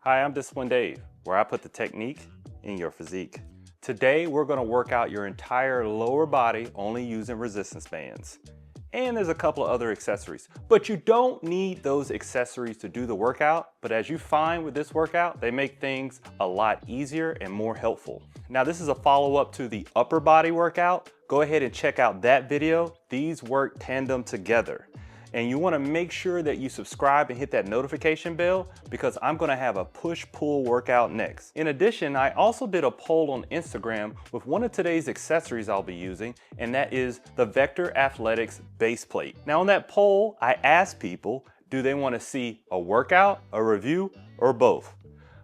Hi, I'm Discipline Dave, where I put the technique in your physique. Today, we're gonna work out your entire lower body only using resistance bands. And there's a couple of other accessories, but you don't need those accessories to do the workout. But as you find with this workout, they make things a lot easier and more helpful. Now, this is a follow-up to the upper body workout. Go ahead and check out that video. These work tandem together. And you wanna make sure that you subscribe and hit that notification bell because I'm gonna have a push-pull workout next. In addition, I also did a poll on Instagram with one of today's accessories I'll be using, and that is the Vector Athletics base plate. Now on that poll, I asked people, do they wanna see a workout, a review, or both?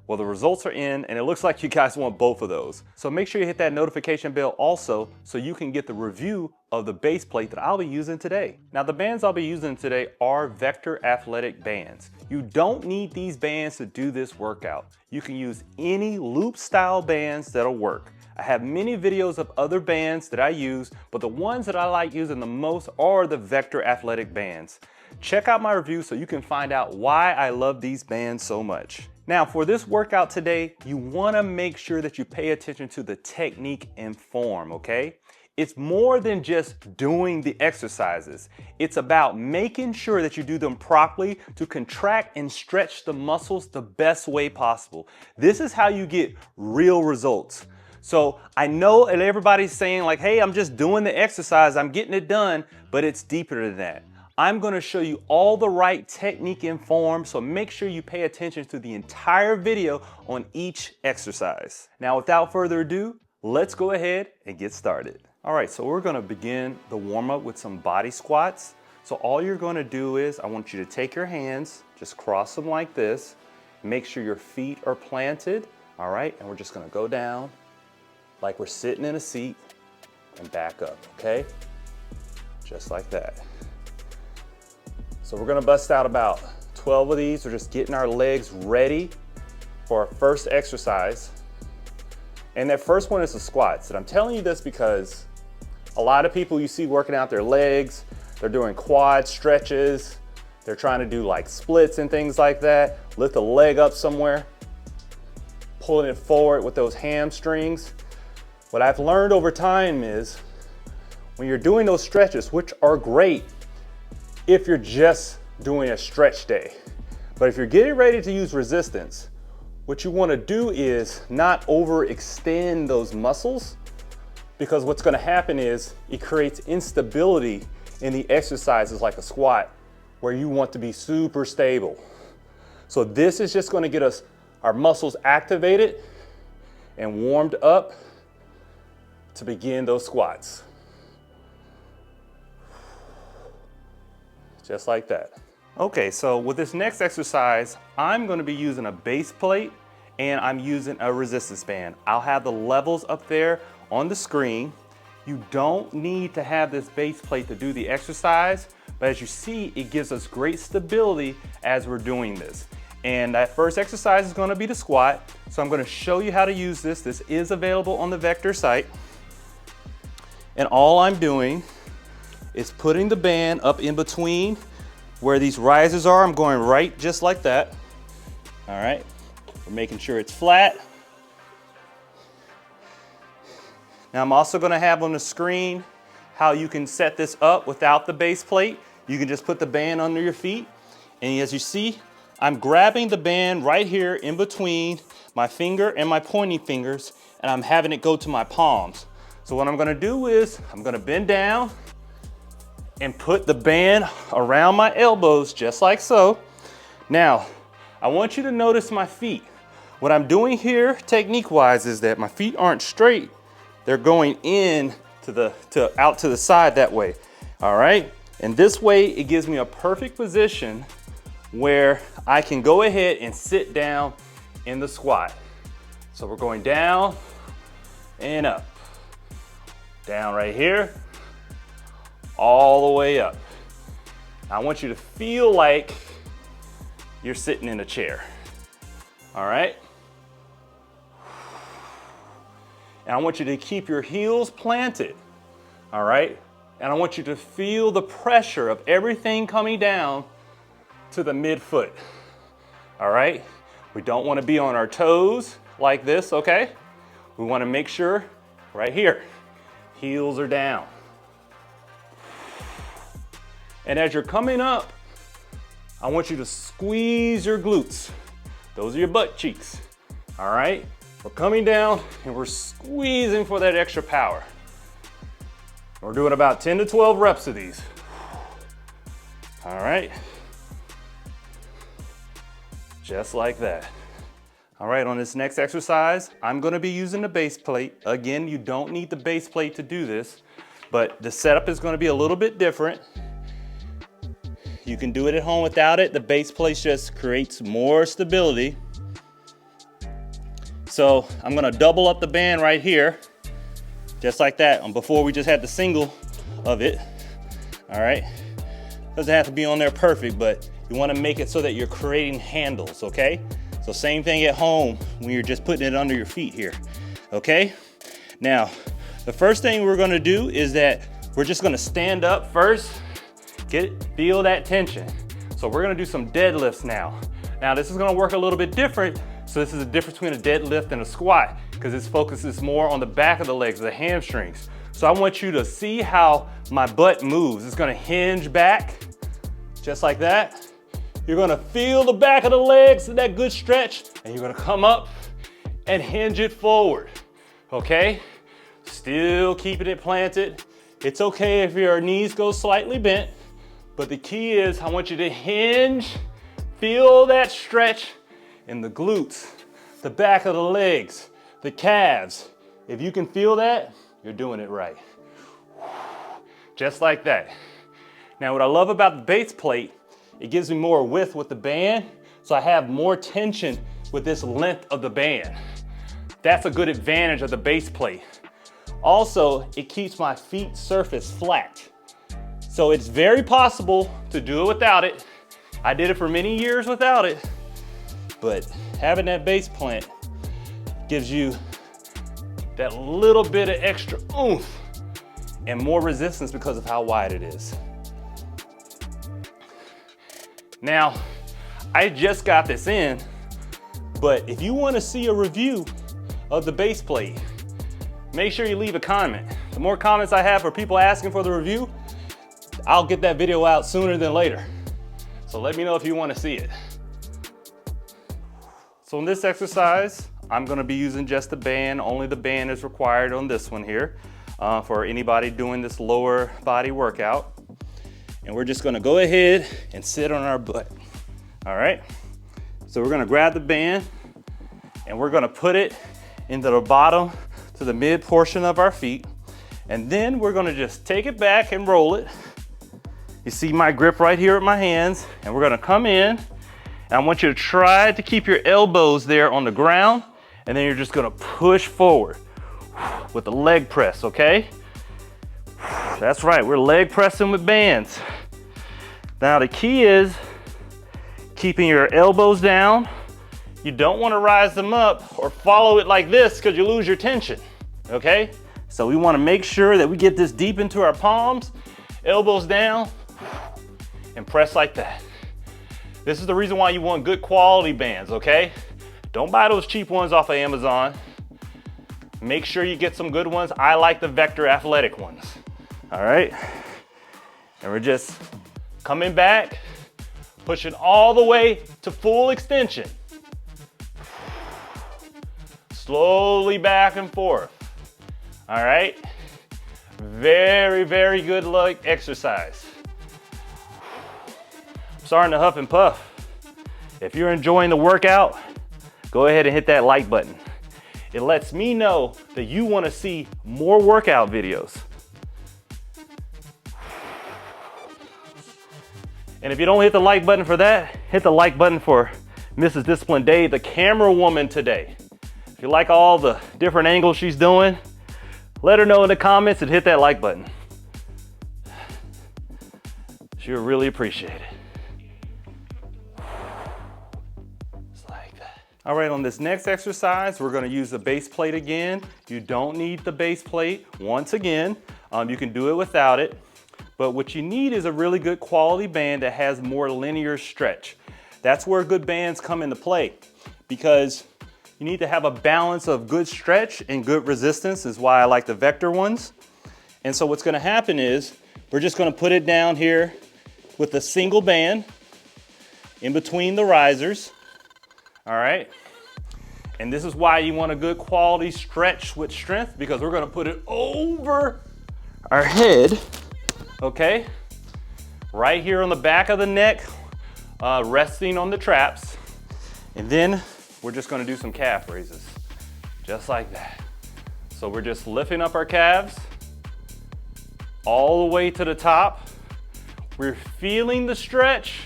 Well, the results are in, and it looks like you guys want both of those. So make sure you hit that notification bell also so you can get the review of the base plate that I'll be using today. Now, the bands I'll be using today are Vector Athletic bands. You don't need these bands to do this workout. You can use any loop style bands that'll work. I have many videos of other bands that I use, but the ones that I like using the most are the Vector Athletic bands. Check out my review so you can find out why I love these bands so much. Now, for this workout today, you wanna make sure that you pay attention to the technique and form, okay? It's more than just doing the exercises. It's about making sure that you do them properly to contract and stretch the muscles the best way possible. This is how you get real results. So I know that everybody's saying like, hey, I'm just doing the exercise, I'm getting it done, but it's deeper than that. I'm gonna show you all the right technique and form, so make sure you pay attention to the entire video on each exercise. Now, without further ado, let's go ahead and get started. All right, so we're gonna begin the warm-up with some body squats. So all you're gonna do is, I want you to take your hands, just cross them like this, make sure your feet are planted, all right? And we're just gonna go down like we're sitting in a seat and back up, okay? Just like that. So we're gonna bust out about 12 of these. We're just getting our legs ready for our first exercise. And that first one is the squats. And I'm telling you this because a lot of people you see working out their legs, they're doing quad stretches, they're trying to do like splits and things like that. Lift a leg up somewhere, pulling it forward with those hamstrings. What I've learned over time is when you're doing those stretches, which are great, if you're just doing a stretch day. But if you're getting ready to use resistance, what you wanna do is not overextend those muscles, because what's gonna happen is it creates instability in the exercises like a squat, where you want to be super stable. So this is just gonna get us our muscles activated and warmed up to begin those squats. Just like that. Okay, so with this next exercise, I'm gonna be using a base plate and I'm using a resistance band. I'll have the levels up there on the screen. You don't need to have this base plate to do the exercise, but as you see, it gives us great stability as we're doing this. And that first exercise is gonna be the squat. So I'm gonna show you how to use this. This is available on the Vector site. And all I'm doing is putting the band up in between where these risers are. I'm going right just like that. All right, we're making sure it's flat. Now I'm also gonna have on the screen how you can set this up without the base plate. You can just put the band under your feet. And as you see, I'm grabbing the band right here in between my finger and my pointing fingers, and I'm having it go to my palms. So what I'm gonna do is, I'm gonna bend down, and put the band around my elbows just like so. Now, I want you to notice my feet. What I'm doing here technique-wise is that my feet aren't straight. They're going in out to the side that way, all right? And this way, it gives me a perfect position where I can go ahead and sit down in the squat. So we're going down and up. Down right here, all the way up. I want you to feel like you're sitting in a chair, all right? And I want you to keep your heels planted, all right? And I want you to feel the pressure of everything coming down to the midfoot, all right? We don't want to be on our toes like this, okay? We want to make sure right here, heels are down. And as you're coming up, I want you to squeeze your glutes. Those are your butt cheeks, all right? We're coming down and we're squeezing for that extra power. We're doing about 10 to 12 reps of these. All right. Just like that. All right, on this next exercise, I'm gonna be using the base plate. Again, you don't need the base plate to do this, but the setup is gonna be a little bit different. You can do it at home without it. The base plate just creates more stability. So I'm gonna double up the band right here, just like that. Before we just had the single of it, all right? Doesn't have to be on there perfect, but you wanna make it so that you're creating handles, okay? So same thing at home when you're just putting it under your feet here, okay? Now, the first thing we're gonna do is that we're just gonna stand up first, feel that tension. So we're gonna do some deadlifts now. Now this is gonna work a little bit different. So this is the difference between a deadlift and a squat because this focuses more on the back of the legs, the hamstrings. So I want you to see how my butt moves. It's gonna hinge back, just like that. You're gonna feel the back of the legs, that good stretch, and you're gonna come up and hinge it forward, okay? Still keeping it planted. It's okay if your knees go slightly bent, but the key is I want you to hinge, feel that stretch in the glutes, the back of the legs, the calves. If you can feel that, you're doing it right. Just like that. Now what I love about the base plate, it gives me more width with the band, so I have more tension with this length of the band. That's a good advantage of the base plate. Also, it keeps my feet surface flat. So it's very possible to do it without it. I did it for many years without it, but having that base plant gives you that little bit of extra oomph and more resistance because of how wide it is. Now, I just got this in, but if you want to see a review of the base plate, make sure you leave a comment. The more comments I have for people asking for the review, I'll get that video out sooner than later. So let me know if you want to see it. So in this exercise, I'm going to be using just the band. Only the band is required on this one here for anybody doing this lower body workout. And we're just gonna go ahead and sit on our butt, all right? So we're gonna grab the band and we're gonna put it into the bottom to the mid portion of our feet. And then we're gonna just take it back and roll it. You see my grip right here with my hands, and we're gonna come in, and I want you to try to keep your elbows there on the ground, and then you're just gonna push forward with the leg press, okay? That's right, we're leg pressing with bands. Now the key is keeping your elbows down. You don't want to rise them up or follow it like this because you lose your tension, okay? So we want to make sure that we get this deep into our palms, elbows down, and press like that. This is the reason why you want good quality bands, okay? Don't buy those cheap ones off of Amazon. Make sure you get some good ones. I like the Vector Athletic ones. All right, and we're just coming back, pushing all the way to full extension. Slowly back and forth. All right, very, very good leg exercise. I'm starting to huff and puff. If you're enjoying the workout, go ahead and hit that like button. It lets me know that you want to see more workout videos. And if you don't hit the like button for that, hit the like button for Mrs. Discipline Day, the camera woman today. If you like all the different angles she's doing, let her know in the comments and hit that like button. She'll really appreciate it. Just like that. All right, on this next exercise, we're gonna use the base plate again. You don't need the base plate. Once again, you can do it without it. But what you need is a really good quality band that has more linear stretch. That's where good bands come into play. because you need to have a balance of good stretch and good resistance, is why I like the vector ones. And so what's gonna happen is, we're just gonna put it down here with a single band in between the risers, all right? And this is why you want a good quality stretch with strength, because we're gonna put it over our head, okay? Right here on the back of the neck, resting on the traps. And then we're just gonna do some calf raises, just like that. So we're just lifting up our calves all the way to the top. We're feeling the stretch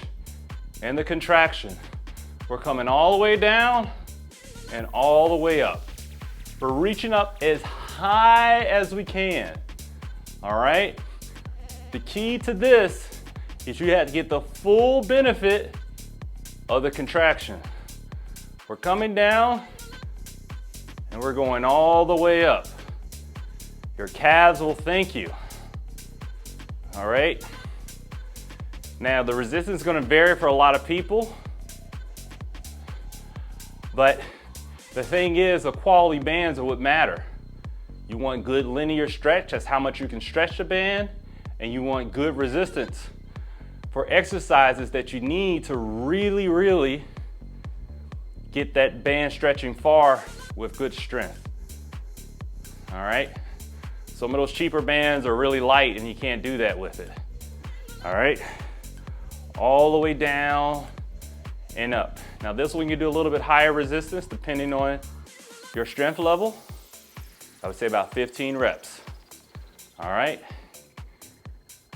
and the contraction. We're coming all the way down and all the way up. We're reaching up as high as we can, all right? The key to this is you have to get the full benefit of the contraction. We're coming down and we're going all the way up. Your calves will thank you. All right? Now the resistance is gonna vary for a lot of people, but the thing is, the quality bands are what matter. You want good linear stretch, that's how much you can stretch the band, and you want good resistance for exercises that you need to really, really get that band stretching far with good strength. All right? Some of those cheaper bands are really light and you can't do that with it. All right? All the way down and up. Now this one you can do a little bit higher resistance depending on your strength level. I would say about 15 reps. All right?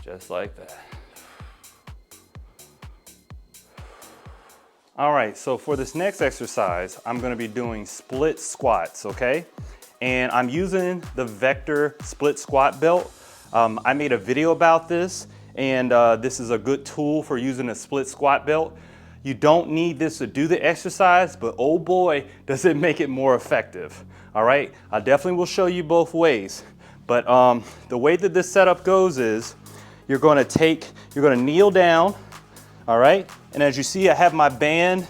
Just like that. All right, so for this next exercise, I'm gonna be doing split squats, okay? And I'm using the Vector split squat belt. I made a video about this, and this is a good tool for using a split squat belt. You don't need this to do the exercise, but oh boy, does it make it more effective. All right, I definitely will show you both ways. But the way that this setup goes is, you're gonna kneel down, all right? And as you see, I have my band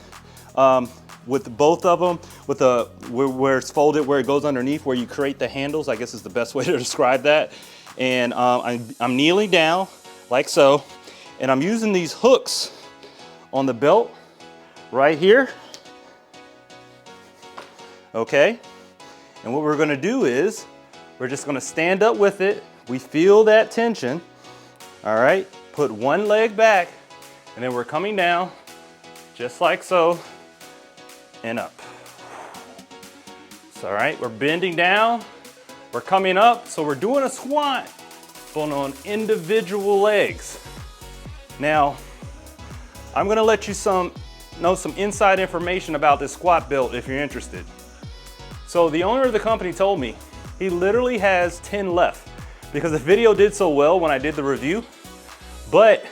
with both of them, with where it's folded, where it goes underneath, where you create the handles, I guess is the best way to describe that. And I'm kneeling down, like so, and I'm using these hooks on the belt right here, okay? And what we're gonna do is, we're just gonna stand up with it. We feel that tension, all right? Put one leg back, and then we're coming down, just like so, and up. So, all right, we're bending down, we're coming up, so we're doing a squat, but on individual legs. Now, I'm gonna let you know some inside information about this squat belt if you're interested. So the owner of the company told me he literally has 10 left because the video did so well when I did the review, but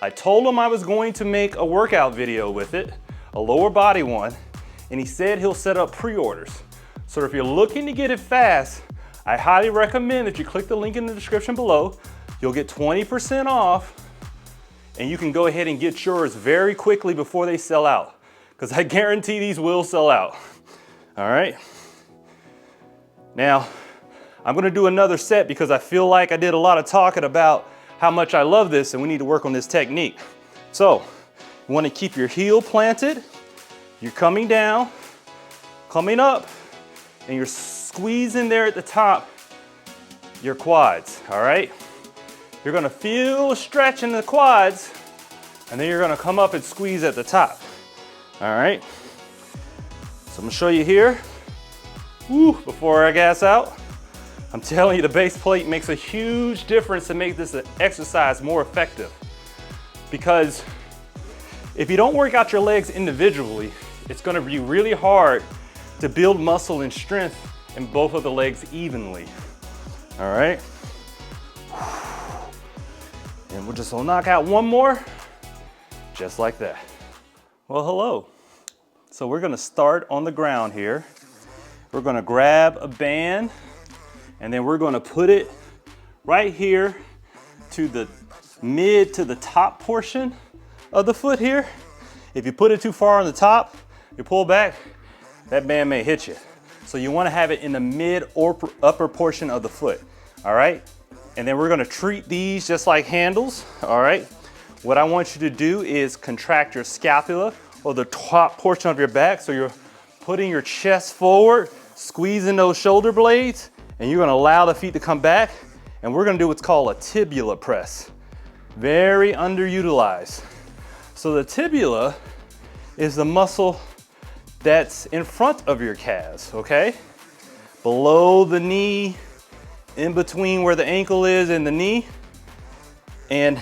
I told him I was going to make a workout video with it, a lower body one, and he said he'll set up pre-orders. So if you're looking to get it fast, I highly recommend that you click the link in the description below. You'll get 20% off, and you can go ahead and get yours very quickly before they sell out, because I guarantee these will sell out. All right? Now, I'm gonna do another set because I feel like I did a lot of talking about how much I love this and we need to work on this technique. So, you wanna keep your heel planted, you're coming down, coming up, and you're squeezing there at the top your quads, all right? You're gonna feel a stretch in the quads, and then you're gonna come up and squeeze at the top, all right? So I'm gonna show you here. Woo, before I gas out, I'm telling you the base plate makes a huge difference to make this exercise more effective. Because if you don't work out your legs individually, it's gonna be really hard to build muscle and strength in both of the legs evenly, all right? And we'll just knock out one more, just like that. Well, hello. So we're gonna start on the ground here. We're gonna grab a band, and then we're gonna put it right here to the mid to the top portion of the foot here. If you put it too far on the top, you pull back, that band may hit you. So you wanna have it in the mid or upper portion of the foot, all right? And then we're gonna treat these just like handles, all right? What I want you to do is contract your scapula or the top portion of your back, so you're putting your chest forward, squeezing those shoulder blades, and you're gonna allow the feet to come back, and we're gonna do what's called a tibia press. Very underutilized. So the tibia is the muscle that's in front of your calves, okay? Below the knee, in between where the ankle is and the knee. And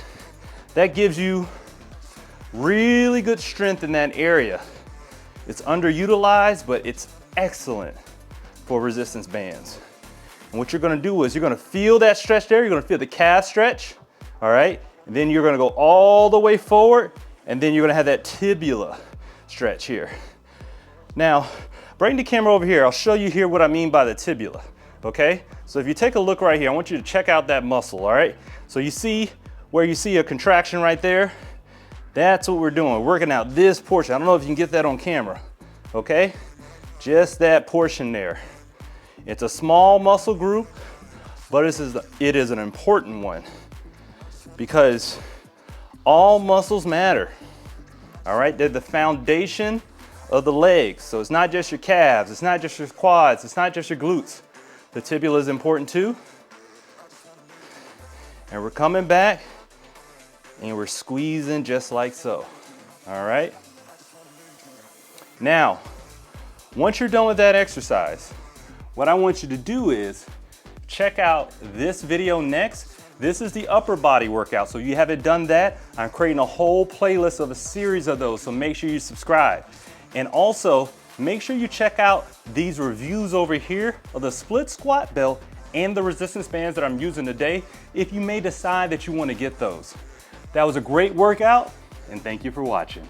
that gives you really good strength in that area. It's underutilized, but it's excellent for resistance bands. And what you're gonna do is you're gonna feel that stretch there, you're gonna feel the calf stretch, all right? And then you're gonna go all the way forward, and then you're gonna have that tibia stretch here. Now, bring the camera over here. I'll show you here what I mean by the tibia, okay? So if you take a look right here, I want you to check out that muscle, all right? So you see where you see a contraction right there? That's what we're doing. We're working out this portion. I don't know if you can get that on camera, okay? Just that portion there. It's a small muscle group, but it is an important one because all muscles matter, all right? They're the foundation of the legs. So it's not just your calves, it's not just your quads, it's not just your glutes. The tibia is important too. And we're coming back and we're squeezing just like so, all right? Now, once you're done with that exercise, what I want you to do is check out this video next. This is the upper body workout. So if you haven't done that, I'm creating a whole playlist of a series of those, so make sure you subscribe. And also, make sure you check out these reviews over here of the split squat belt and the resistance bands that I'm using today, if you may decide that you want to get those. That was a great workout, and thank you for watching.